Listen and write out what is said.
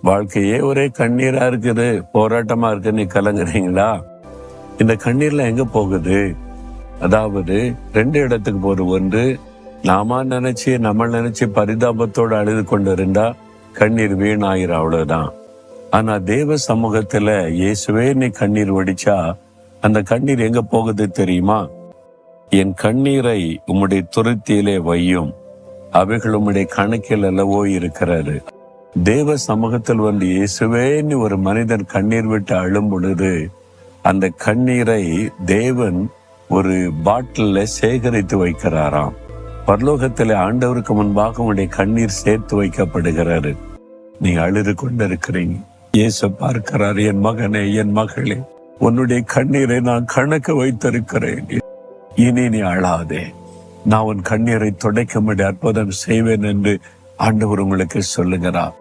வாழ்க்கையே ஒரே கண்ணீரா இருக்குது, போராட்டமா இருக்கு, நீ கலங்குறீங்களா? இந்த கண்ணீர்ல எங்க போகுது? அதாவது 2 இடத்துக்கு போகுது. ஒன்று, நாம நினைச்சு பரிதாபத்தோடு அழுது கொண்டு இருந்தா கண்ணீர் வீணாயிரும், அவ்வளவுதான். ஆனா தேவ சமூகத்துல இயேசுவே நீ கண்ணீர் வடிச்சா அந்த கண்ணீர் எங்க போகுது தெரியுமா? என் கண்ணீரை உம்முடைய துருத்தியிலே வையும், அவைகள் உம்முடைய கணக்கில் அல்லவோ இருக்கிறாரு. தேவ சமூகத்தில் வந்து இயேசுவே நீ ஒரு மனிதன் கண்ணீர் விட்டு அழும் பொழுது அந்த கண்ணீரை தேவன் ஒரு பாட்டில சேகரித்து வைக்கிறாராம். பரலோகத்திலே ஆண்டவருக்கு முன்பாக உடைய கண்ணீர் சேர்த்து வைக்கப்படுகிறாரு. நீ அழுது கொண்டிருக்கிறீங்க, இயேசு பார்க்கிறார். என் மகனே, என் மகளே, உன்னுடைய கண்ணீரை நான் கணக்கு வைத்திருக்கிறேன். இனி நீ அழாதே, நான் உன் கண்ணீரை துடைக்கும்படி அற்புதம் செய்வேன் என்று ஆண்டவர் உங்களுக்கு சொல்லுகிறார்.